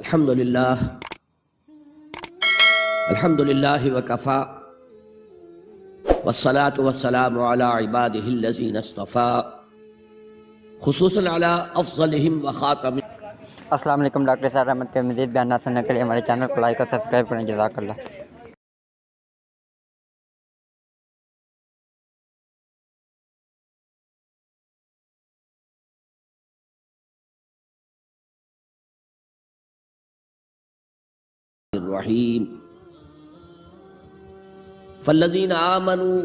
الحمد لله وكفى والصلاة والسلام على عباده الذين اصطفى خصوصا على افضلهم وخاتم. السلام علیکم. ڈاکٹر صاحب احمد کے مزید بیانات سننے کے لیے ہمارے چینل کو لائک اور سبسکرائب کریں. جزاک اللہ. الرحیم فالذین آمنوا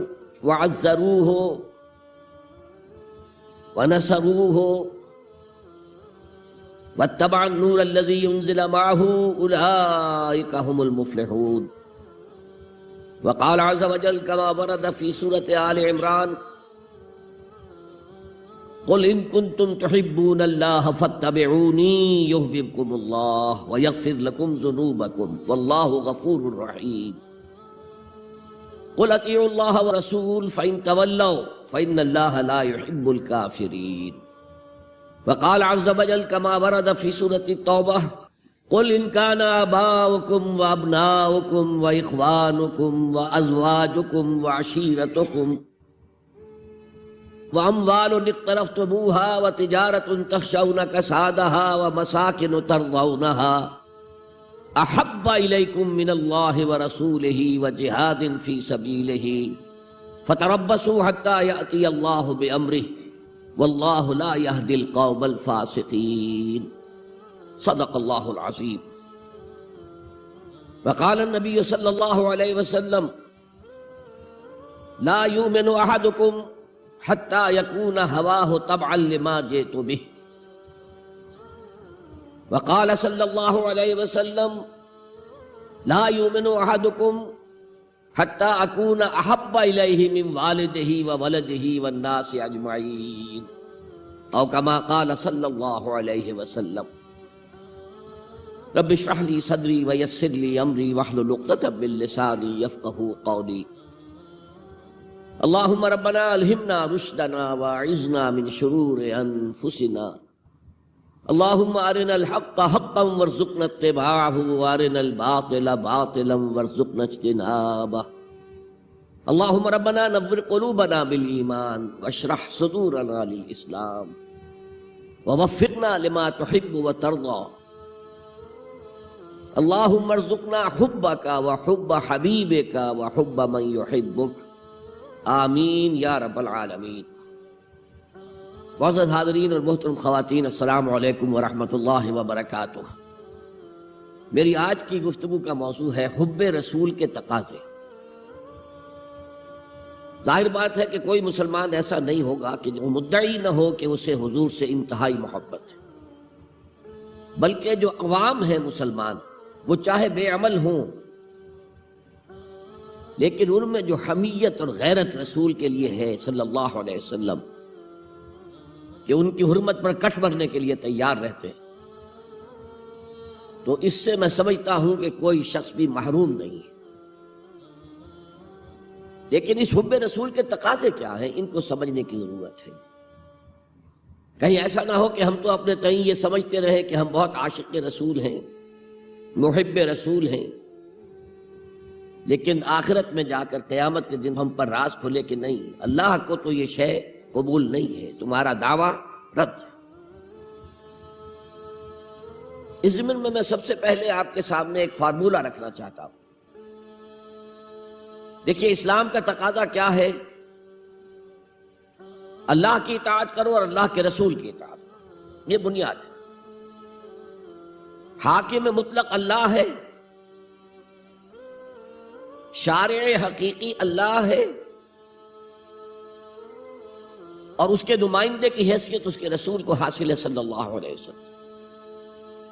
وعزروه ونصروه واتبعوا النور الذی انزل معه اولئک هم المفلحون. وقال عز وجل كما ورد في سورة آل عمران قل ان کنتم تحبون اللہ فاتبعونی یحببکم اللہ ویغفر لکم ذنوبکم واللہ غفور رحیم. قل اطیعوا اللہ ورسول فإن تولوا فإن اللہ لا يحب الكافرین. وقال عز وجل كما ورد في سورة التوبہ قل ان كان آباؤكم وابناؤكم وإخوانكم وأزواجكم وعشيرتكم وأموال اقترفتموها وتجارة تخشون كسادها ومساكن ترضونها أحب إليكم من الله ورسوله وجهاد في سبيله فتربصوا حتى يأتي الله بأمره والله لا يهدي القوم الفاسقين. صدق الله العظيم. وقال النبي صلى الله عليه وسلم لا يؤمن أحدكم حتى يكون هواه طبعا لما جئت به. وقال صلى الله عليه وسلم لا يؤمن أحدكم حتى أكون أحب إليه من والده وولده والناس أجمعين أو كما قال صلى الله عليه وسلم. رب اشرح لي صدري ويسر لي أمري واحلل عقدة من لساني يفقهوا قولي. اللهم ربنا الہمنا رشدنا واعذنا من شرور انفسنا. اللهم ارنا الحق حقا وارزقنا اتباعه وارنا الباطل باطلا وارزقنا اجتنابه. اللهم ربنا نور قلوبنا بالایمان واشرح صدورنا للاسلام ووفقنا لما تحب وترضى. اللهم ارزقنا حبك وحب حبيبك وحب من يحبك. آمین یا رب العالمین. معزز حاضرین اور محترم خواتین، السلام علیکم ورحمۃ اللہ وبرکاتہ. میری آج کی گفتگو کا موضوع ہے حب رسول کے تقاضے. ظاہر بات ہے کہ کوئی مسلمان ایسا نہیں ہوگا کہ جو مدعی نہ ہو کہ اسے حضور سے انتہائی محبت ہے، بلکہ جو عوام ہیں مسلمان وہ چاہے بے عمل ہوں لیکن ان میں جو حمیت اور غیرت رسول کے لیے ہے صلی اللہ علیہ وسلم، کہ ان کی حرمت پر کٹ بھرنے کے لیے تیار رہتے ہیں، تو اس سے میں سمجھتا ہوں کہ کوئی شخص بھی محروم نہیں ہے. لیکن اس حب رسول کے تقاضے کیا ہیں، ان کو سمجھنے کی ضرورت ہے. کہیں ایسا نہ ہو کہ ہم تو اپنے تئیں یہ سمجھتے رہے کہ ہم بہت عاشق رسول ہیں، محب رسول ہیں، لیکن آخرت میں جا کر قیامت کے دن ہم پر راز کھلے کہ نہیں، اللہ کو تو یہ شے قبول نہیں ہے، تمہارا دعویٰ رد. اس ضمن میں سب سے پہلے آپ کے سامنے ایک فارمولہ رکھنا چاہتا ہوں. دیکھیے اسلام کا تقاضا کیا ہے؟ اللہ کی اطاعت کرو اور اللہ کے رسول کی اطاعت کرو، یہ بنیاد ہے. حاکم مطلق اللہ ہے، شارع حقیقی اللہ ہے، اور اس کے نمائندے کی حیثیت اس کے رسول کو حاصل ہے صلی اللہ علیہ وسلم.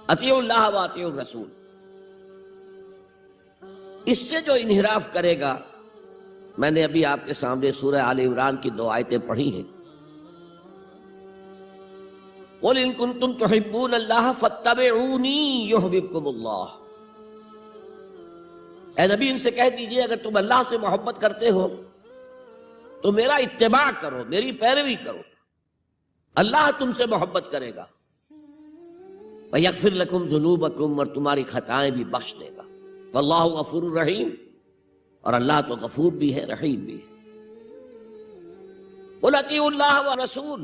اطیعوا اللہ و اطیعوا الرسول. اس سے جو انحراف کرے گا، میں نے ابھی آپ کے سامنے سورہ آل عمران کی 2 آیتیں پڑھی ہیں. قل ان کنتم تحبون اللہ فاتبعونی یحببکم اللہ. اے نبی ان سے کہہ دیجئے اگر تم اللہ سے محبت کرتے ہو تو میرا اتباع کرو، میری پیروی کرو، اللہ تم سے محبت کرے گا وَيَغْفِرْ لَكُمْ ذُنُوبَكُمْ، اور تمہاری خطائیں بھی بخش دے گا. وَاللَّهُ غَفُورٌ رَحِيمٌ، اور اللہ تو غفور بھی ہے رحیم بھی ہے. قُلْ اطیعوا اللَّهَ وَالرَّسُولَ،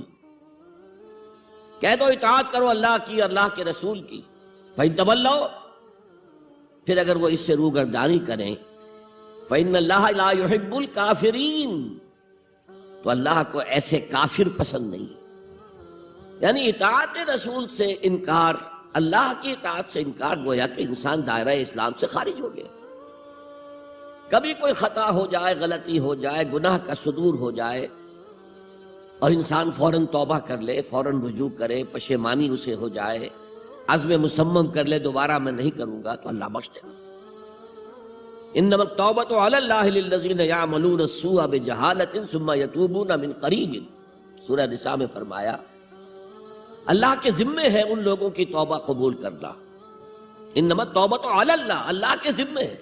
کہہ دو اطاعت کرو اللہ کی اور اللہ کے رسول کی. فَإِن تَوَلَّوْا، پھر اگر وہ اس سے روگردانی کریں، فَإِنَّ اللَّهَ لَا يُحِبُّ الْكَافِرِينَ، تو اللہ کو ایسے کافر پسند نہیں. یعنی اطاعت رسول سے انکار، اللہ کی اطاعت سے انکار، گویا کہ انسان دائرہ اسلام سے خارج ہو گیا. کبھی کوئی خطا ہو جائے، غلطی ہو جائے، گناہ کا صدور ہو جائے، اور انسان فوراً توبہ کر لے، فوراً رجوع کرے، پشیمانی اسے ہو جائے، عزم مصمم کر لے دوبارہ میں نہیں کروں گا، تو اللہ بخش دے گا. انما التوبۃ علی اللہ للذین یعملون السوء بجہالۃ ثم یتوبون من قریب، سورہ نساء میں فرمایا اللہ کے ذمے ہے ان لوگوں کی توبہ قبول کرنا. انما التوبۃ علی اللہ، اللہ کے ذمے ہے.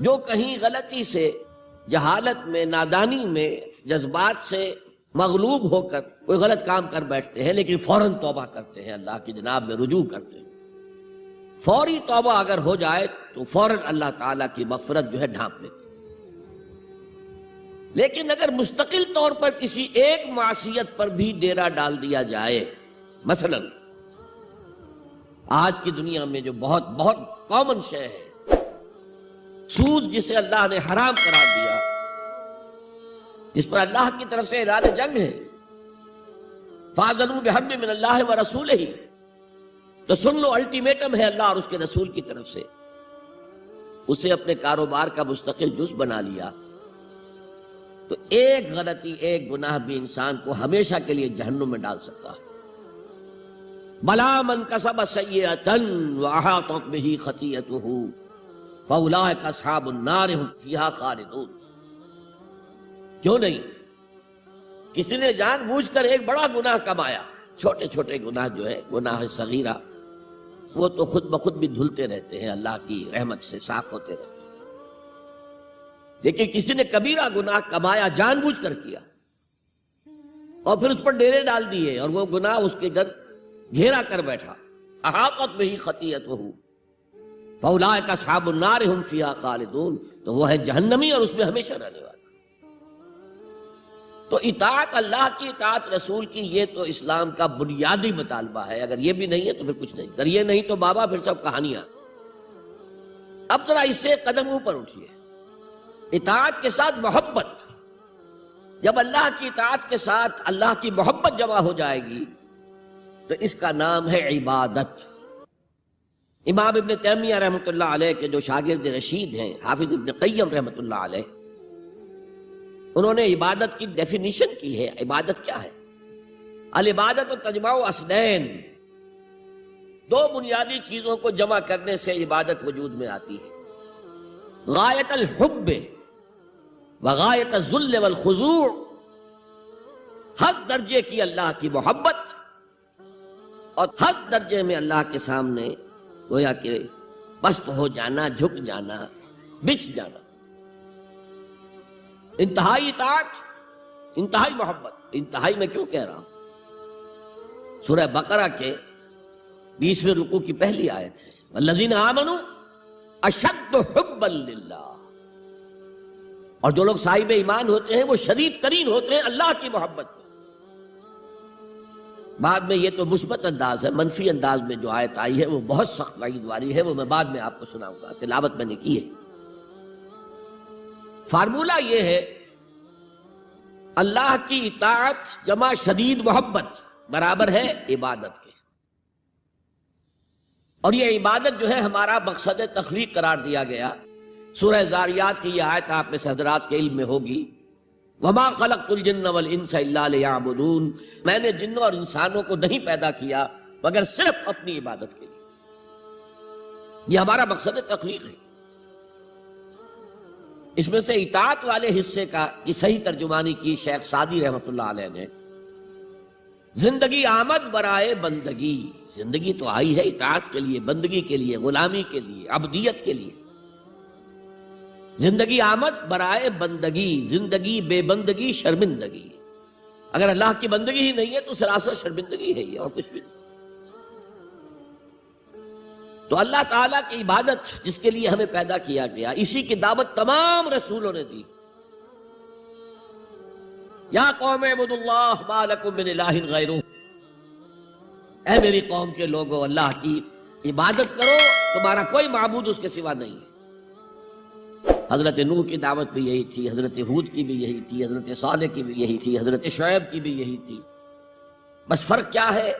جو کہیں غلطی سے، جہالت میں، نادانی میں، جذبات سے مغلوب ہو کر کوئی غلط کام کر بیٹھتے ہیں، لیکن فوراً توبہ کرتے ہیں، اللہ کی جناب میں رجوع کرتے ہیں، فوری توبہ اگر ہو جائے تو فوراً اللہ تعالیٰ کی مغفرت جو ہے ڈھانپ لیتے. لیکن اگر مستقل طور پر کسی ایک معصیت پر بھی ڈیرا ڈال دیا جائے، مثلا آج کی دنیا میں جو بہت بہت کامن شے ہے سود، جسے اللہ نے حرام قرار دیا، جس پر اللہ کی طرف سے اعلان جنگ ہے، فَأَذَنُوا بِحَرْبٍ مِّنَ اللَّهِ وَرَسُولِهِ، تو سن لو، الٹیمیٹم ہے اللہ اور اس کے رسول کی طرف سے. اسے اپنے کاروبار کا مستقل جز بنا لیا تو ایک غلطی، ایک گناہ بھی انسان کو ہمیشہ کے لیے جہنم میں ڈال سکتا ہے. بَلَا مَنْ كَسَبَ سَيِّئَةً وَأَحَاطَتْ بِهِ خَطِيئَتُهُ فَأُولَٰئِكَ أَصْحَابُ النَّارِ هُمْ فِيهَا خَالِدُونَ. کیوں نہیں؟ کسی نے جان بوجھ کر ایک بڑا گناہ کمایا، چھوٹے چھوٹے گناہ جو ہے، گناہ صغیرہ، وہ تو خود بخود بھی دھلتے رہتے ہیں، اللہ کی رحمت سے صاف ہوتے رہتے ہیں. لیکن کسی نے کبیرہ گناہ کمایا، جان بوجھ کر کیا، اور پھر اس پر ڈیرے ڈال دیے، اور وہ گناہ اس کے گھر گھیرا کر بیٹھا. احاطت بہ خطیئتہ فاولئک اصحاب النار ہم فیہا خالدون، تو وہ ہے جہنمی اور اس میں ہمیشہ رہنے والا. تو اطاعت اللہ کی، اطاعت رسول کی، یہ تو اسلام کا بنیادی مطالبہ ہے. اگر یہ بھی نہیں ہے تو پھر کچھ نہیں. اگر یہ نہیں تو بابا پھر سب کہانیاں. اب ذرا اس سے قدم اوپر اٹھیے. اطاعت کے ساتھ محبت، جب اللہ کی اطاعت کے ساتھ اللہ کی محبت جمع ہو جائے گی تو اس کا نام ہے عبادت. امام ابن تیمیہ رحمۃ اللہ علیہ کے جو شاگرد رشید ہیں، حافظ ابن قیم رحمۃ اللہ علیہ، انہوں نے عبادت کی ڈیفینیشن کی ہے. عبادت کیا ہے؟ العبادت تجمع اصلین، دو بنیادی چیزوں کو جمع کرنے سے عبادت وجود میں آتی ہے. غایت الحب وغایت الذل والخضوع، حد درجے کی اللہ کی محبت اور حد درجے میں اللہ کے سامنے گویا کہ پست ہو جانا، جھک جانا، بچھ جانا. انتہائی اطاعت، انتہائی محبت. انتہائی میں کیوں کہہ رہا ہوں؟ سورہ بقرہ کے 20ویں رکوع کی پہلی آیت ہے، والذین آمنوا اشد حبا للہ، اور جو لوگ صاحب ایمان ہوتے ہیں وہ شدید ترین ہوتے ہیں اللہ کی محبت میں. بعد میں یہ تو مثبت انداز ہے، منفی انداز میں جو آیت آئی ہے وہ بہت سخت وعید والی ہے، وہ میں بعد میں آپ کو سناؤں گا، تلاوت میں نے کی ہے. فارمولہ یہ ہے، اللہ کی اطاعت جمع شدید محبت برابر ہے عبادت کے. اور یہ عبادت جو ہے ہمارا مقصد تخلیق قرار دیا گیا. سورہ زاریات کی یہ آیت آپ میں سے حضرات کے علم میں ہوگی، وَمَا خَلَقْتُ الْجِنَّ وَالْإِنسَ إِلَّا لِيَعْبُدُونَ، میں نے جنوں اور انسانوں کو نہیں پیدا کیا مگر صرف اپنی عبادت کے لیے. یہ ہمارا مقصد تخلیق ہے. اس میں سے اطاعت والے حصے کی صحیح ترجمانی کی شیخ سعدی رحمۃ اللہ علیہ نے، زندگی آمد برائے بندگی. زندگی تو آئی ہے اطاعت کے لیے، بندگی کے لیے، غلامی کے لیے، عبدیت کے لیے. زندگی آمد برائے بندگی، زندگی بے بندگی شرمندگی. اگر اللہ کی بندگی ہی نہیں ہے تو سراسر شرمندگی ہے یہ، اور کچھ بھی نہیں. تو اللہ تعالیٰ کی عبادت جس کے لیے ہمیں پیدا کیا گیا، اسی کی دعوت تمام رسولوں نے دی. یا قوم اعبدوا اللہ ما لکم من الہ غیرہ، اے میری قوم کے لوگو اللہ کی عبادت کرو، تمہارا کوئی معبود اس کے سوا نہیں ہے. حضرت نوح کی دعوت بھی یہی تھی، حضرت ہود کی بھی یہی تھی، حضرت صالح کی بھی یہی تھی، حضرت شعیب کی بھی یہی تھی. بس فرق کیا ہے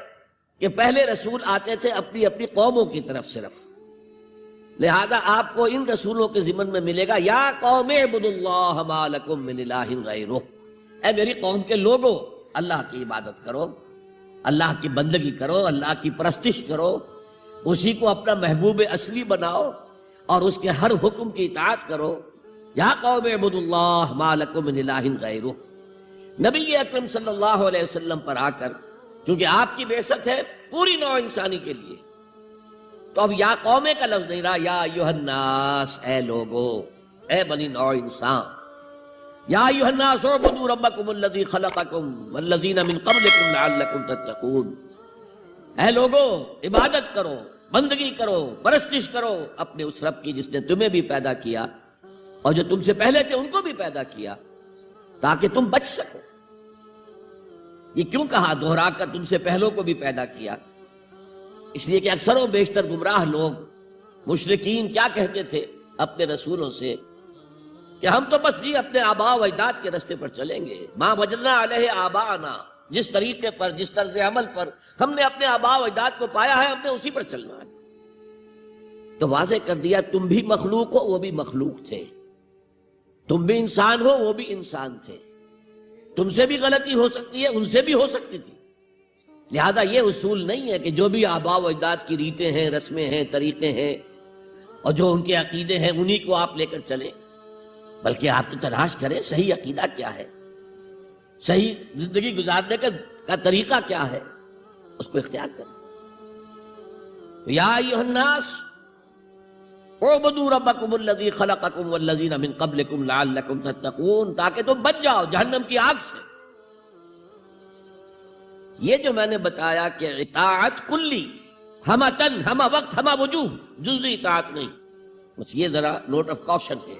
کہ پہلے رسول آتے تھے اپنی اپنی قوموں کی طرف صرف، لہذا آپ کو ان رسولوں کے ضمن میں ملے گا یا قوم اعبدوا اللہ ما لکم من الہ غیرہ، اے میری قوم کے لوگو اللہ کی عبادت کرو، اللہ کی بندگی کرو، اللہ کی پرستش کرو، اسی کو اپنا محبوب اصلی بناؤ اور اس کے ہر حکم کی اطاعت کرو. یا قوم اعبدوا اللہ ما لکم من الہ غیرہ. نبی اکرم صلی اللہ علیہ وسلم پر آ کر، کیونکہ آپ کی بعثت ہے پوری نوع انسانی کے لیے، تو اب یا قومے کا لفظ نہیں رہا، یا ایھا الناس، اے لوگو، اے بنی نوع انسان. یا ایھا الناس اعبدوا ربکم الذی خلقکم والذین من قبلکم لعلکم تتقون. اے لوگو عبادت کرو، بندگی کرو، پرستش کرو اپنے اس رب کی جس نے تمہیں بھی پیدا کیا اور جو تم سے پہلے تھے ان کو بھی پیدا کیا، تاکہ تم بچ سکو. یہ کیوں کہا دوہرا کر تم سے پہلوں کو بھی پیدا کیا؟ اس لیے کہ اکثر و بیشتر گمراہ لوگ مشرکین کیا کہتے تھے اپنے رسولوں سے کہ ہم تو بس جی اپنے آباء و اجداد کے رستے پر چلیں گے، ما وجدنا علیہ آباءنا، جس طریقے پر، جس طرز عمل پر ہم نے اپنے آباء و اجداد کو پایا ہے ہم نے اسی پر چلنا ہے. تو واضح کر دیا تم بھی مخلوق ہو، وہ بھی مخلوق تھے، تم بھی انسان ہو، وہ بھی انسان تھے، تم سے بھی غلطی ہو سکتی ہے، ان سے بھی ہو سکتی تھی. لہذا یہ اصول نہیں ہے کہ جو بھی آباء و اجداد کی ریتیں ہیں، رسمیں ہیں، طریقے ہیں اور جو ان کے عقیدے ہیں انہی کو آپ لے کر چلیں، بلکہ آپ تو تلاش کریں صحیح عقیدہ کیا ہے، صحیح زندگی گزارنے کا طریقہ کیا ہے، اس کو اختیار کریں. یا ایھا الناس اعبدوا ربکم الذی خلقکم والذین من قبلکم لعلکم تتقون، تاکہ تم بچ جاؤ جہنم کی آگ سے. یہ جو میں نے بتایا کہ اطاعت کلی، ہمہ تن، ہمہ وقت، ہمہ وجوہ، جزوی اطاعت نہیں، بس یہ ذرا نوٹ آف کاشن ہے.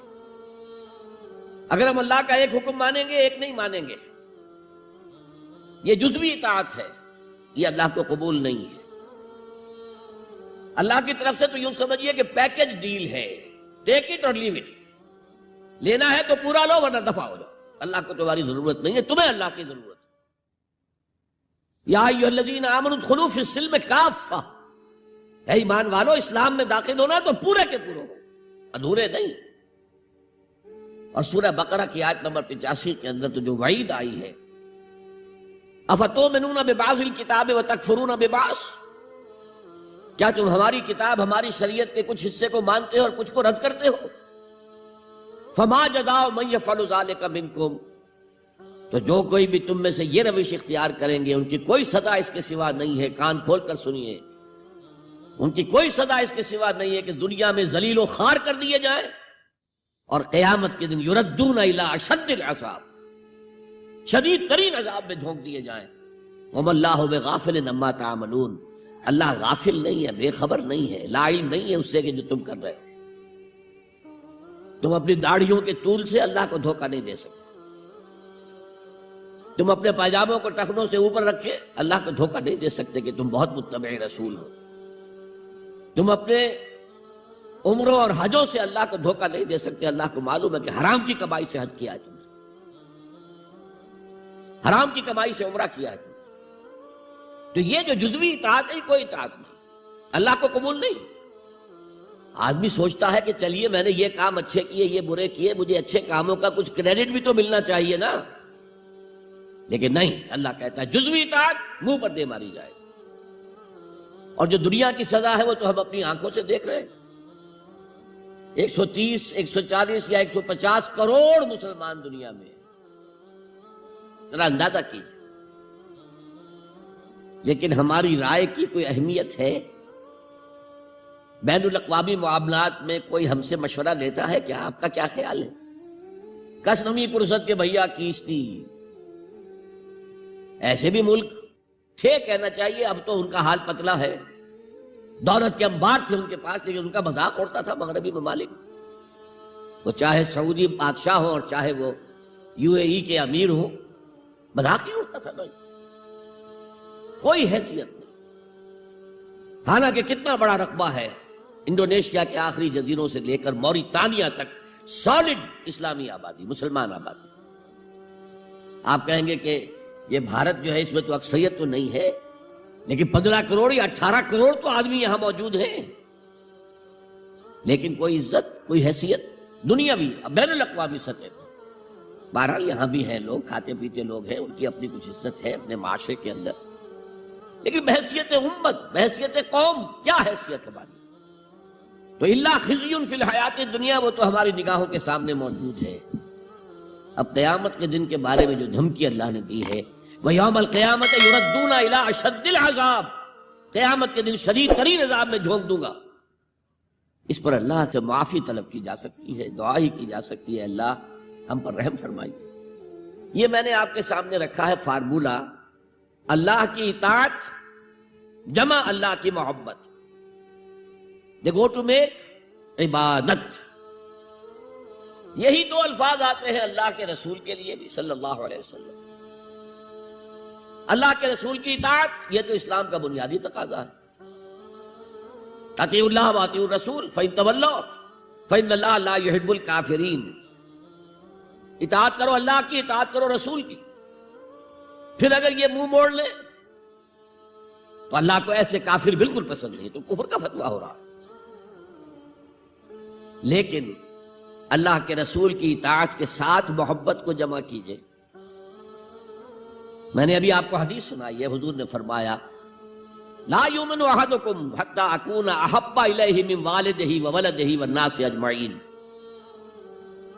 اگر ہم اللہ کا ایک حکم مانیں گے ایک نہیں مانیں گے، یہ جزوی اطاعت ہے، یہ اللہ کو قبول نہیں ہے. اللہ کی طرف سے تو یوں سمجھیے کہ پیکج ڈیل ہے، ٹیک اٹ اور لیو اٹ، لینا ہے تو پورا لو ورنہ دفع ہو جاؤ. اللہ کو تمہاری ضرورت نہیں ہے، تمہیں اللہ کی ضرورت ہے. یا ایھا الذین آمنوا ادخلوا فی السلم کافہ، اے ایمان والو اسلام میں داخل ہونا تو پورے کے پورے ہو، ادھورے نہیں. اور سورہ بقرہ کی آیت نمبر 85 کے اندر تو جو وعید آئی ہے، افتؤمنون ببعض الکتاب وتکفرون ببعض، کیا تم ہماری کتاب، ہماری شریعت کے کچھ حصے کو مانتے ہو اور کچھ کو رد کرتے ہو؟ فما جزاء من یفعل ذلک منکم، تو جو کوئی بھی تم میں سے یہ روش اختیار کریں گے ان کی کوئی سزا اس کے سوا نہیں ہے. کان کھول کر سنیے، ان کی کوئی سزا اس کے سوا نہیں ہے کہ دنیا میں ذلیل و خوار کر دیے جائیں اور قیامت کے دن یردون الی اشد العذاب، شدید ترین عذاب میں جھونک دیے جائیں. وما اللہ بغافل عما تعملون، اللہ غافل نہیں ہے، بے خبر نہیں ہے، لا علم نہیں ہے اس سے کہ جو تم کر رہے ہو. تم اپنی داڑھیوں کے طول سے اللہ کو دھوکہ نہیں دے سکتے، تم اپنے پائجاموں کو ٹخنوں سے اوپر رکھے اللہ کو دھوکہ نہیں دے سکتے کہ تم بہت متبع رسول ہو. تم اپنے عمروں اور حجوں سے اللہ کو دھوکہ نہیں دے سکتے، اللہ کو معلوم ہے کہ حرام کی کمائی سے حج کیا ہے تم نے، حرام کی کمائی سے عمرہ کیا ہے تم. تو یہ جو جزوی اطاعت ہے کوئی اطاعت نہیں، اللہ کو قبول نہیں. آدمی سوچتا ہے کہ چلیے میں نے یہ کام اچھے کیے، یہ برے کیے، مجھے اچھے کاموں کا کچھ کریڈٹ بھی تو ملنا چاہیے نا، لیکن نہیں، اللہ کہتا ہے جزوی اطاعت منہ پر دے ماری جائے. اور جو دنیا کی سزا ہے وہ تو ہم اپنی آنکھوں سے دیکھ رہے ہیں. 130، 140 یا 150 کروڑ مسلمان دنیا میں، ذرا اندازہ کیجیے. لیکن ہماری رائے کی کوئی اہمیت ہے؟ بین الاقوامی معاملات میں کوئی ہم سے مشورہ لیتا ہے کیا؟ آپ کا کیا خیال ہے؟ کس نمی پرسد کے بھیا کیستی، ایسے بھی ملک تھے، کہنا چاہیے اب تو ان کا حال پتلا ہے، دولت کے انبار تھے ان کے پاس، لیکن ان کا مذاق اڑتا تھا مغربی ممالک، وہ چاہے سعودی بادشاہ ہو اور چاہے وہ UAE کے امیر ہو، مذاق ہی اڑتا تھا بھائی، کوئی حیثیت نہیں۔ حالانکہ کتنا بڑا رقبہ ہے انڈونیشیا کے آخری جزیروں سے لے کر موریتانیہ تک، سالڈ اسلامی آبادی، مسلمان آبادی۔ آپ کہیں گے کہ یہ بھارت جو ہے اس میں تو اکثریت تو نہیں ہے، لیکن 15 کروڑ یا 18 کروڑ تو آدمی یہاں موجود ہیں، لیکن کوئی عزت، کوئی حیثیت دنیاوی بین الاقوامی سطح پر۔ بہرحال یہاں بھی ہیں لوگ، کھاتے پیتے لوگ ہیں، ان کی اپنی کچھ عزت ہے اپنے معاشرے کے اندر، لیکن بحیثیت امت، بحیثیت قوم کیا حیثیت ہماری؟ تو الا خزی فی الحیات دنیا، وہ تو ہماری نگاہوں کے سامنے موجود ہے۔ اب قیامت کے دن کے بارے میں جو دھمکی اللہ نے دی ہے، وَيَوْمَ الْقِيَامَةِ يُرَدُّونَ إِلَىٰ أَشَدِّ الْعَذَابِ، قیامت کے دن شدید ترین عذاب میں جھونک دوں گا۔ اس پر اللہ سے معافی طلب کی جا سکتی ہے، دعا ہی کی جا سکتی ہے، اللہ ہم پر رحم فرمائیے۔ یہ میں نے آپ کے سامنے رکھا ہے فارمولہ، اللہ کی اطاعت جمع اللہ کی محبت، they go to make عبادت۔ یہی دو الفاظ آتے ہیں اللہ کے رسول کے لیے بھی صلی اللہ علیہ وسلم۔ اللہ کے رسول کی اطاعت یہ تو اسلام کا بنیادی تقاضا ہے، اطیعوا اللہ واطیعوا الرسول فإن تولوا فإن اللہ لا يحب الکافرین۔ اطاعت کرو اللہ کی، اطاعت کرو رسول کی، پھر اگر یہ منہ موڑ لیں تو اللہ کو ایسے کافر بالکل پسند نہیں، تو کفر کا فتویٰ ہو رہا ہے۔ لیکن اللہ کے رسول کی اطاعت کے ساتھ محبت کو جمع کیجئے۔ میں نے ابھی آپ کو حدیث سنائی ہے، حضور نے فرمایا لا یؤمن احدکم حتی اکون احب الیہ من والدہ وولدہ والناس اجمعین۔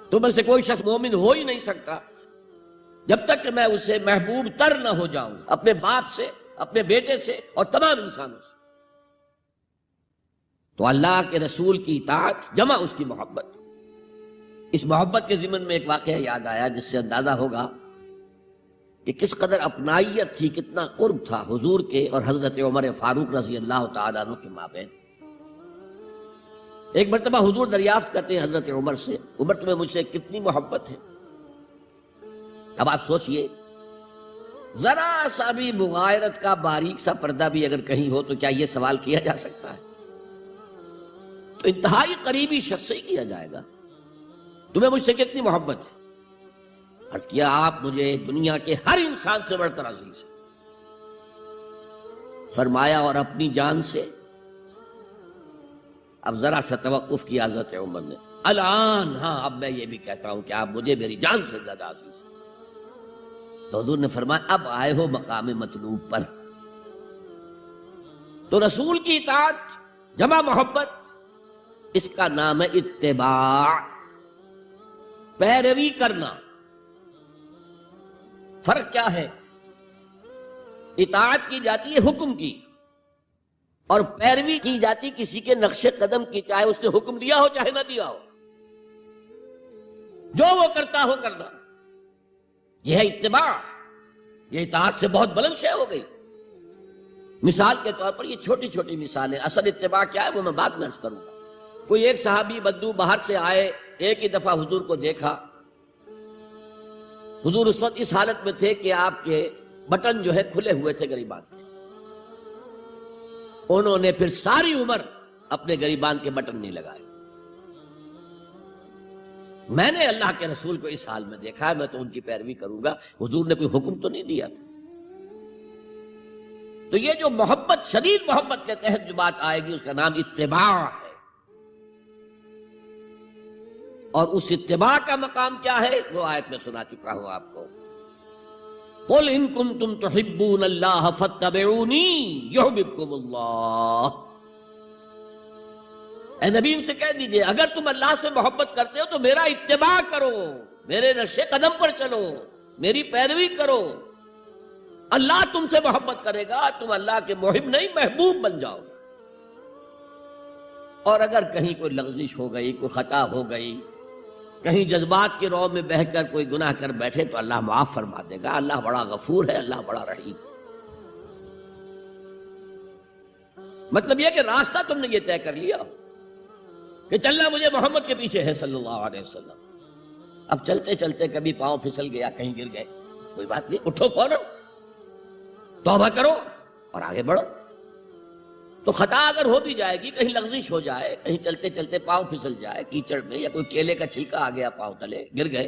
تم میں سے کوئی شخص مومن ہو ہی نہیں سکتا جب تک کہ میں اسے محبوب تر نہ ہو جاؤں، اپنے باپ سے، اپنے بیٹے سے اور تمام انسانوں سے۔ تو اللہ کے رسول کی اطاعت جمع اس کی محبت۔ اس محبت کے ضمن میں ایک واقعہ یاد آیا جس سے اندازہ ہوگا کہ کس قدر اپنائیت تھی، کتنا قرب تھا حضور کے اور حضرت عمر فاروق رضی اللہ تعالیٰ عنہ کے مابین۔ ایک مرتبہ حضور دریافت کرتے ہیں حضرت عمر سے، عمر تمہیں مجھ سے کتنی محبت ہے؟ اب آپ سوچئے، ذرا سا بھی مغایرت کا باریک سا پردہ بھی اگر کہیں ہو تو کیا یہ سوال کیا جا سکتا ہے؟ تو انتہائی قریبی شخص سے ہی کیا جائے گا، تمہیں مجھ سے کتنی محبت ہے؟ عرض کیا آپ مجھے دنیا کے ہر انسان سے بڑھ کر عزیز ہیں۔ فرمایا اور اپنی جان سے؟ اب ذرا سا توقف کیا حضرت عمر نے، الان ہاں اب میں یہ بھی کہتا ہوں کہ آپ مجھے میری جان سے زیادہ عزیز ہیں۔ تو حضور نے فرمایا اب آئے ہو مقام مطلوب پر۔ تو رسول کی اطاعت جمع محبت، اس کا نام ہے اتباع، پیروی کرنا۔ فرق کیا ہے؟ اطاعت کی جاتی ہے حکم کی، اور پیروی کی جاتی کسی کے نقش قدم کی، چاہے اس نے حکم دیا ہو چاہے نہ دیا ہو، جو وہ کرتا ہو کرنا۔ یہ ہے اتباع۔ یہ اطاعت سے بہت بلند شے ہو گئی۔ مثال کے طور پر یہ چھوٹی چھوٹی مثالیں، اصل اتباع کیا ہے وہ میں بعد میں عرض کروں گا۔ کوئی ایک صحابی بدو باہر سے آئے، ایک ہی دفعہ حضور کو دیکھا، حضور اس وقت اس حالت میں تھے کہ آپ کے بٹن جو ہے کھلے ہوئے تھے گریبان کے۔ انہوں نے پھر ساری عمر اپنے گریبان کے بٹن نہیں لگائے۔ میں نے اللہ کے رسول کو اس حال میں دیکھا ہے، میں تو ان کی پیروی کروں گا، حضور نے کوئی حکم تو نہیں دیا تھا۔ تو یہ جو محبت، شدید محبت کے تحت جو بات آئے گی، اس کا نام اتباع ہے۔ اور اس اتباع کا مقام کیا ہے وہ آیت میں سنا چکا ہوں آپ کو، قل ان کنتم تحبون اللہ فاتبعونی یحببکم اللہ۔ اے نبی ان سے کہہ دیجئے اگر تم اللہ سے محبت کرتے ہو تو میرا اتباع کرو، میرے نقش قدم پر چلو، میری پیروی کرو، اللہ تم سے محبت کرے گا، تم اللہ کے محب نہیں محبوب بن جاؤ۔ اور اگر کہیں کوئی لغزش ہو گئی، کوئی خطا ہو گئی، کہیں جذبات کے رو میں بہہ کر کوئی گناہ کر بیٹھے تو اللہ معاف فرما دے گا، اللہ بڑا غفور ہے، اللہ بڑا رحیم۔ مطلب یہ کہ راستہ تم نے یہ طے کر لیا کہ چلنا مجھے محمد کے پیچھے ہے صلی اللہ علیہ وسلم. اب چلتے چلتے کبھی پاؤں پھسل گیا، کہیں گر گئے، کوئی بات نہیں، اٹھو فوراً، توبہ کرو اور آگے بڑھو. تو خطا اگر ہو بھی جائے گی، کہیں لغزش ہو جائے، کہیں چلتے چلتے پاؤں پھسل جائے کیچڑ میں، یا کوئی کیلے کا چھلکا آ گیا پاؤں تلے، گر گئے،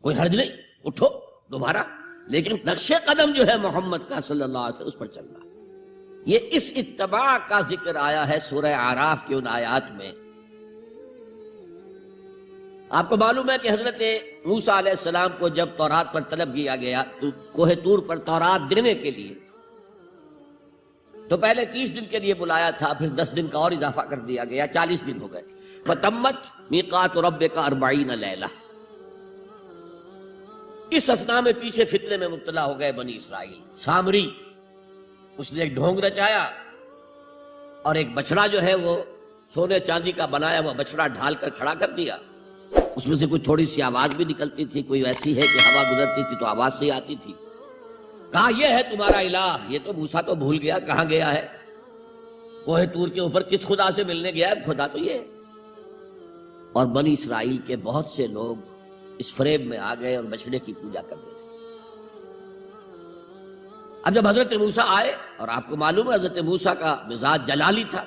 کوئی حرج نہیں، اٹھو دوبارہ. لیکن نقش قدم جو ہے محمد کا صلی اللہ علیہ وسلم، اس پر چلنا. یہ اس اتباع کا ذکر آیا ہے سورہ اعراف کی ان آیات میں. آپ کو معلوم ہے کہ حضرت موسیٰ علیہ السلام کو جب تورات پر طلب کیا گیا تو کوہ طور پر تورات دینے کے لیے، تو پہلے 30 دن کے لیے بلایا تھا، پھر 10 دن کا اور اضافہ کر دیا گیا، 40 دن ہو گئے. فَتَمَّتْ مِيقَاتُ رَبِّكَ 40 لَيْلَةً. اس اثنا میں پیچھے فتنے میں مبتلا ہو گئے بنی اسرائیل. سامری، اس نے ایک ڈھونگ رچایا اور ایک بچڑا جو ہے وہ سونے چاندی کا بنایا ہوا بچڑا ڈھال کر کھڑا کر دیا. اس میں سے کوئی تھوڑی سی آواز بھی نکلتی تھی، کوئی ایسی ہے کہ ہوا گزرتی تھی تو آواز سے آتی تھی. کہا یہ ہے تمہارا الہ. یہ تو موسیٰ تو بھول گیا کہاں گیا ہے، کوہ طور کے اوپر کس خدا سے ملنے گیا ہے، خدا تو یہ ہے. اور بنی اسرائیل کے بہت سے لوگ اس فریب میں آ گئے اور بچڑے کی پوجا کر رہے تھے. اب جب حضرت موسیٰ آئے، اور آپ کو معلوم ہے حضرت موسیٰ کا مزاج جلالی تھا،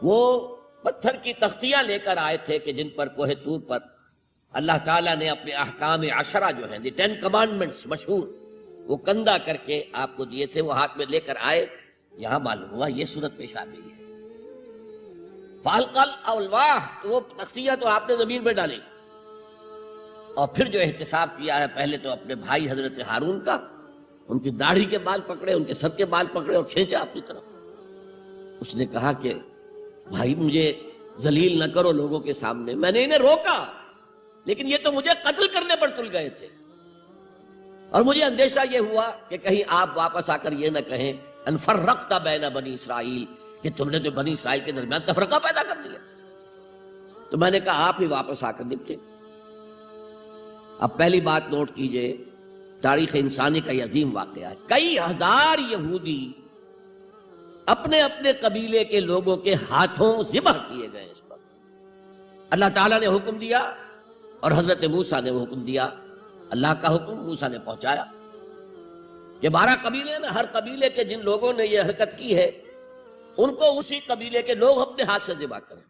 وہ پتھر کی تختیاں لے کر آئے تھے کہ جن پر کوہ طور پر اللہ تعالیٰ نے اپنے احکام عشرہ جو ہیں، 10 کمانڈمنٹس مشہور، وہ کندہ کر کے آپ کو دیے تھے، وہ ہاتھ میں لے کر آئے. یہاں معلوم ہوا یہ صورت پیش آ گئی ہے. فَأَلْقَى الْأَلْوَاحَ، تو وہ تختیاں تو آپ نے زمین پہ ڈالی، اور پھر جو احتساب کیا ہے، پہلے تو اپنے بھائی حضرت ہارون کا، ان کی داڑھی کے بال پکڑے، ان کے سر کے بال پکڑے اور کھینچا اپنی طرف. اس نے کہا کہ بھائی مجھے ذلیل نہ کرو لوگوں کے سامنے، میں نے انہیں روکا لیکن یہ تو مجھے قتل کرنے پر تل گئے تھے، اور مجھے اندیشہ یہ ہوا کہ کہیں آپ واپس آ کر یہ نہ کہیں ان فرقت بین بنی اسرائیل، کہ تم نے جو بنی اسرائیل کے درمیان تفرقہ پیدا کر دیا. تو میں نے کہا آپ ہی واپس آ کر نپٹے. اب پہلی بات نوٹ کیجئے، تاریخ انسانی کا یہ عظیم واقعہ ہے. کئی ہزار یہودی اپنے اپنے قبیلے کے لوگوں کے ہاتھوں ذبح کیے گئے. اس پر اللہ تعالیٰ نے حکم دیا اور حضرت موسیٰ نے وہ حکم دیا. اللہ کا حکم موسیٰ نے پہنچایا کہ 12 قبیلے ہیں نا، ہر قبیلے کے جن لوگوں نے یہ حرکت کی ہے ان کو اسی قبیلے کے لوگ اپنے ہاتھ سے ذبح کریں.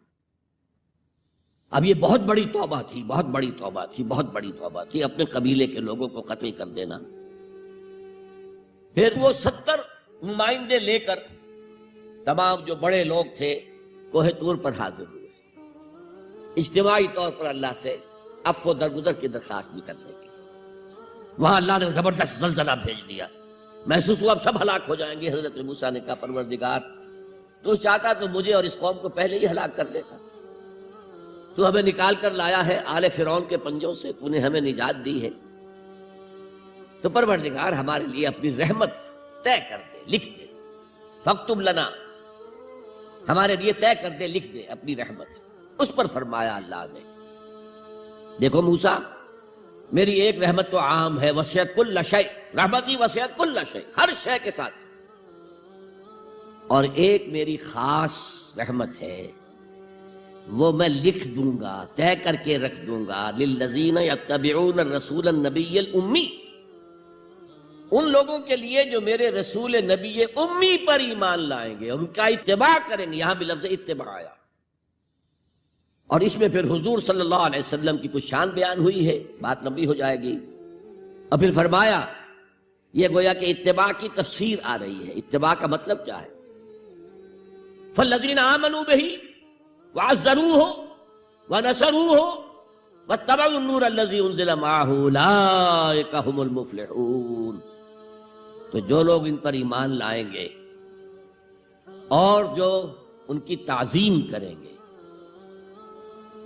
اب یہ بہت بڑی توبہ تھی، بہت بڑی توبہ تھی، بہت بڑی توبہ تھی، اپنے قبیلے کے لوگوں کو قتل کر دینا. پھر وہ 70 نمائندے لے کر تمام جو بڑے لوگ تھے کوہ طور پر حاضر ہوئے، اجتماعی طور پر اللہ سے عفو و درگزر کی درخواست بھی کرنے کی. وہاں اللہ نے زبردست زلزلہ بھیج دیا، محسوس ہوا اب سب ہلاک ہو جائیں گے. حضرت موسیٰ نے کہا پروردگار تو چاہتا تو مجھے اور اس قوم کو پہلے ہی ہلاک کر دیتا، تو ہمیں نکال کر لایا ہے آل فرعون کے پنجوں سے، تو نے ہمیں نجات دی ہے، تو پروردگار ہمارے لیے اپنی رحمت طے کر دے، لکھ دے. فاکتب لنا، ہمارے لیے طے کر دے، لکھ دے اپنی رحمت. اس پر فرمایا اللہ نے دیکھو موسیٰ، میری ایک رحمت تو عام ہے، وسعت کل شیء، رحمتی وسعت کل شیء، ہر شے کے ساتھ، اور ایک میری خاص رحمت ہے، وہ میں لکھ دوں گا، طے کر کے رکھ دوں گا. للذین یتبعون الرسول النبی الامی، ان لوگوں کے لیے جو میرے رسول نبی امی پر ایمان لائیں گے اور ان کا اتباع کریں گے. یہاں بھی لفظ اتباع آیا، اور اس میں پھر حضور صلی اللہ علیہ وسلم کی کچھ شان بیان ہوئی ہے، بات لمبی ہو جائے گی. اور پھر فرمایا یہ گویا کہ اتباع کی تفسیر آ رہی ہے. اتباع کا مطلب کیا ہے؟ فالذین آمنوا بہ وعزروہ ونصروہ واتبعوا النور الذی انزل معہ اولئک ھم المفلحون. تو جو لوگ ان پر ایمان لائیں گے اور جو ان کی تعظیم کریں گے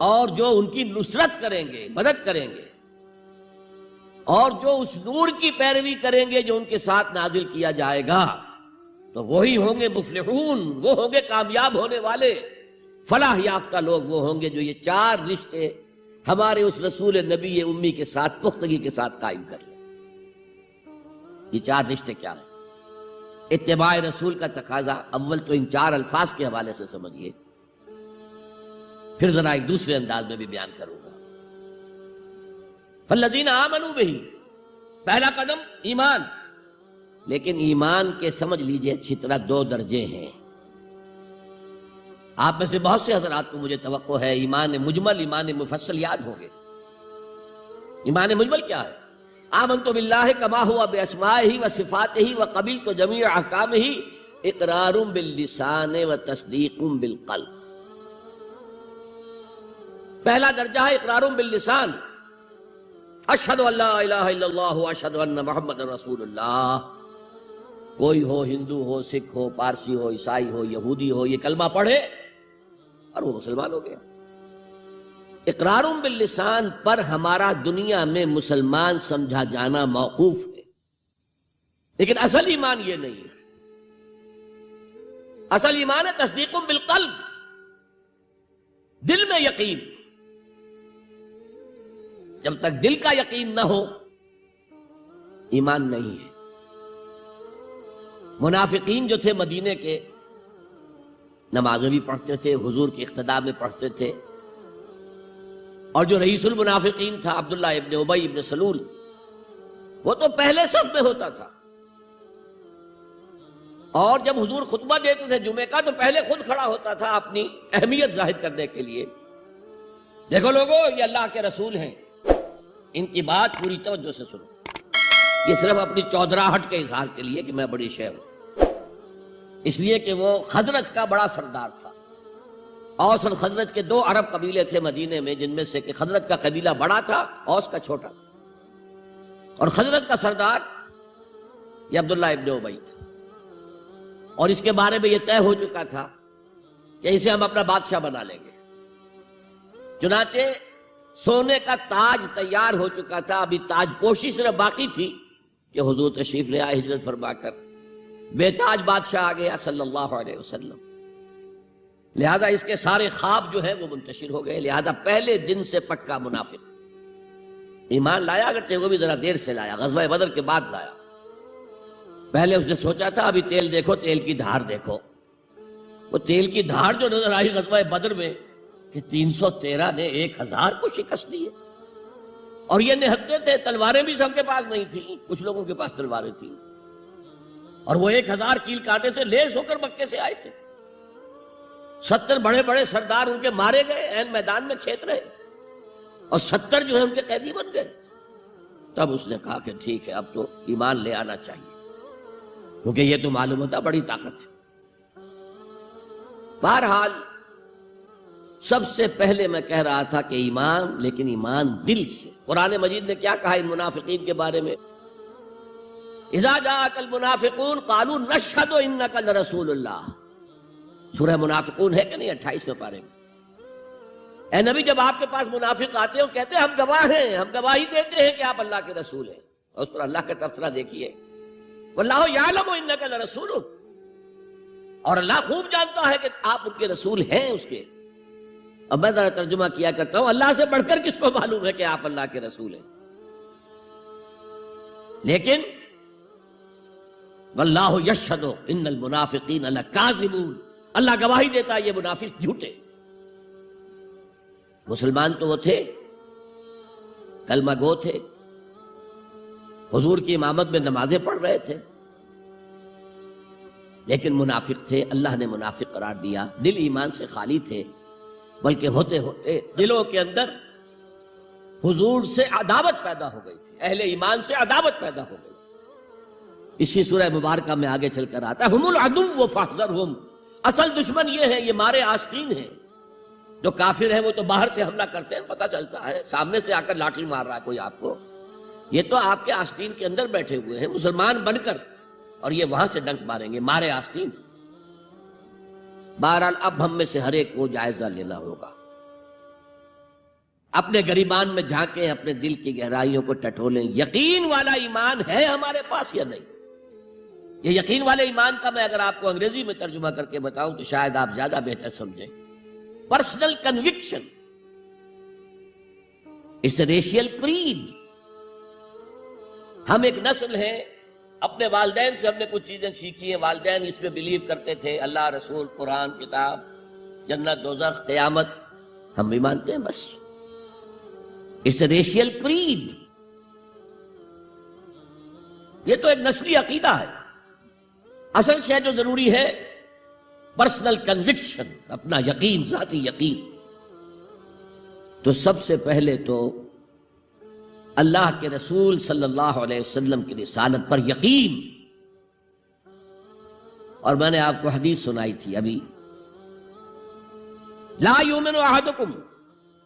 اور جو ان کی نصرت کریں گے، مدد کریں گے، اور جو اس نور کی پیروی کریں گے جو ان کے ساتھ نازل کیا جائے گا، تو وہی ہوں گے مفلحون، وہ ہوں گے کامیاب ہونے والے. فلاح یافتہ لوگ وہ ہوں گے جو یہ 4 رشتے ہمارے اس رسول نبی امی کے ساتھ پختگی کے ساتھ قائم کر لیں. یہ 4 رشتے کیا ہیں؟ اتباع رسول کا تقاضا اول تو ان 4 الفاظ کے حوالے سے سمجھیے، پھر ذرا ایک دوسرے انداز میں بھی بیان کروں گا۔ فالذین آمنوا بہ، پہلا قدم ایمان، لیکن ایمان کے سمجھ لیجئے اچھی طرح 2 درجے ہیں۔ آپ میں سے بہت سے حضرات کو مجھے توقع ہے ایمان مجمل، ایمان مفصل یاد ہوں گے۔ ایمان مجمل کیا ہے؟ آمنت باللہ کما ہوا باسمائہ و صفاتہ و قبلت جمیع احکامہ اقرار باللسان و تصدیق بالقلب۔ پہلا درجہ ہے اقرار باللسان، اشہد ان لا الہ الا اللہ و اشہد ان محمد رسول اللہ۔ کوئی ہو، ہندو ہو، سکھ ہو، پارسی ہو، عیسائی ہو، یہودی ہو، یہ کلمہ پڑھے اور وہ مسلمان ہو گیا۔ اقرار باللسان پر ہمارا دنیا میں مسلمان سمجھا جانا موقوف ہے، لیکن اصل ایمان یہ نہیں ہے۔ اصل ایمان ہے تصدیق بالقلب، دل میں یقین۔ جب تک دل کا یقین نہ ہو ایمان نہیں ہے۔ منافقین جو تھے مدینے کے، نمازیں بھی پڑھتے تھے، حضور کی اقتداء میں پڑھتے تھے، اور جو رئیس المنافقین تھا عبداللہ ابن ابی ابن سلول، وہ تو پہلے صف میں ہوتا تھا، اور جب حضور خطبہ دیتے تھے جمعے کا تو پہلے خود کھڑا ہوتا تھا اپنی اہمیت ظاہر کرنے کے لیے۔ دیکھو لوگو، یہ اللہ کے رسول ہیں، ان کی بات پوری توجہ سے سنو۔ یہ صرف اپنی چودراہٹ کے اظہار کے لیے کہ میں بڑی شے ہوں، اس لیے کہ وہ خزرج کا بڑا سردار تھا۔ اوس اور خزرج کے 2 عرب قبیلے تھے مدینے میں، جن میں سے کہ خزرج کا قبیلہ بڑا تھا، اوس کا چھوٹا، اور خزرج کا سردار یہ عبداللہ ابن ابی تھا، اور اس کے بارے میں یہ طے ہو چکا تھا کہ اسے ہم اپنا بادشاہ بنا لیں گے۔ چنانچہ سونے کا تاج تیار ہو چکا تھا، ابھی تاج پوشی صرف باقی تھی کہ حضور تشریف لے آئے ہجرت فرما کر، بے تاج بادشاہ آ گیا صلی اللہ علیہ وسلم۔ لہذا اس کے سارے خواب جو ہیں وہ منتشر ہو گئے، لہذا پہلے دن سے پکا منافق ایمان لایا، اگرچہ وہ بھی ذرا دیر سے لایا، غزوہ بدر کے بعد لایا۔ پہلے اس نے سوچا تھا ابھی تیل دیکھو، تیل کی دھار دیکھو۔ وہ تیل کی دھار جو نظر آئی غزوہ بدر میں کہ 313 نے 1000 کو شکست دی ہے، اور یہ نہتے تھے، تلواریں بھی سب کے پاس نہیں تھیں، کچھ لوگوں کے پاس تلواریں تھیں، اور وہ 1000 کیل کانٹے سے لیس ہو کر مکے سے آئے تھے۔ 70 بڑے بڑے سردار ان کے مارے گئے، عین میدان میں کھیت رہے، اور 70 جو ہے ان کے قیدی بن گئے۔ تب اس نے کہا کہ ٹھیک ہے، اب تو ایمان لے آنا چاہیے، کیونکہ یہ تو معلوم ہوتا بڑی طاقت ہے۔ بہرحال سب سے پہلے میں کہہ رہا تھا کہ ایمان، لیکن ایمان دل سے۔ قرآن مجید نے کیا کہا ان منافقین کے بارے میں؟ اذا جاءک المنافقون قالوا نشہد انک لرسول اللہ۔ سورہ منافقون ہے کہ نہیں 28ویں پارے میں؟ اے نبی، جب آپ کے پاس منافق آتے ہیں وہ کہتے ہیں ہم گواہ ہیں، ہم گواہی دیتے ہیں کہ آپ اللہ کے رسول ہیں، اور اس پر اللہ کا تبصرہ دیکھیے، واللہ یعلم انک لرسول، اور اللہ خوب جانتا ہے کہ آپ ان کے رسول ہیں اس کے۔ اب میں ذرا ترجمہ کیا کرتا ہوں، اللہ سے بڑھ کر کس کو معلوم ہے کہ آپ اللہ کے رسول ہیں؟ لیکن واللہ یشہد ان المنافقین لکاذبون، اللہ گواہی دیتا ہے یہ منافق جھوٹے۔ مسلمان تو وہ تھے، کلمہ گو تھے، حضور کی امامت میں نمازیں پڑھ رہے تھے، لیکن منافق تھے، اللہ نے منافق قرار دیا۔ دل ایمان سے خالی تھے، بلکہ ہوتے ہوتے دلوں کے اندر حضور سے عداوت پیدا ہو گئی تھی، اہل ایمان سے عداوت پیدا ہو گئی۔ اسی سورہ مبارکہ میں آگے چل کر آتا ہے ہم العدو فاحذرہم، اصل دشمن یہ ہے، یہ مارے آستین ہیں۔ جو کافر ہیں وہ تو باہر سے حملہ کرتے ہیں، پتہ چلتا ہے، سامنے سے آ کر لاٹھی مار رہا ہے کوئی آپ کو، یہ تو آپ کے آستین کے اندر بیٹھے ہوئے ہیں مسلمان بن کر، اور یہ وہاں سے ڈنک ماریں گے، مارے آستین۔ بہرحال اب ہم میں سے ہر ایک کو جائزہ لینا ہوگا، اپنے گریبان میں جھانکیں، اپنے دل کی گہرائیوں کو ٹٹولیں، یقین والا ایمان ہے ہمارے پاس یا نہیں؟ یہ یقین والے ایمان کا میں اگر آپ کو انگریزی میں ترجمہ کر کے بتاؤں تو شاید آپ زیادہ بہتر سمجھیں۔ Personal conviction, it's a racial creed. ہم ایک نسل ہیں، اپنے والدین سے ہم نے کچھ چیزیں سیکھی ہیں، والدین اس میں بلیو کرتے تھے، اللہ، رسول، قرآن، کتاب، جنت، دوزخ، قیامت، ہم بھی مانتے ہیں، بس اٹس اے ریشیل کریڈ. یہ تو ایک نسلی عقیدہ ہے. اصل شے جو ضروری ہے پرسنل کنوکشن، اپنا یقین، ذاتی یقین. تو سب سے پہلے تو اللہ کے رسول صلی اللہ علیہ وسلم کی رسالت پر یقین. اور میں نے آپ کو حدیث سنائی تھی ابھی، لا یؤمن احدکم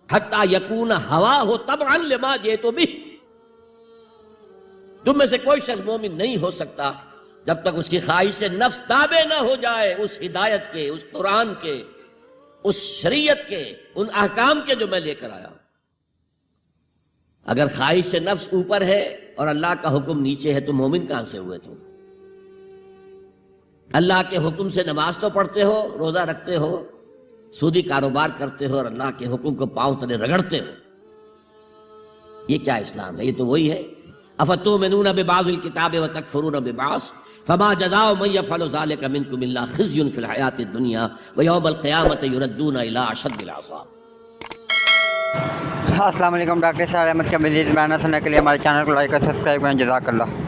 حتی یکون ہواہ تبعا لما جئت بہ. تم میں سے کوئی شخص مومن نہیں ہو سکتا جب تک اس کی خواہش نفس تابع نہ ہو جائے اس ہدایت کے، اس قرآن کے، اس شریعت کے، ان احکام کے جو میں لے کر آیا ہوں. اگر خواہش نفس اوپر ہے اور اللہ کا حکم نیچے ہے تو مومن کہاں سے ہوئے تم؟ اللہ کے حکم سے نماز تو پڑھتے ہو، روزہ رکھتے ہو، سودی کاروبار کرتے ہو اور اللہ کے حکم کو پاؤں تلے رگڑتے ہو. یہ کیا اسلام ہے؟ یہ تو وہی ہے، افتؤمنون ببعض الکتاب وتکفرون ببعض فما جزاء من يفعل ذلك منكم الا خزي في الحياة الدنيا ويوم القيامة يردون الى اشد العذاب. السلام علیکم ڈاکٹر صاحب احمد کے مزید بیانات سننے کے لیے ہمارے چینل کو لائک اور سبسکرائب کریں. جزاک اللہ.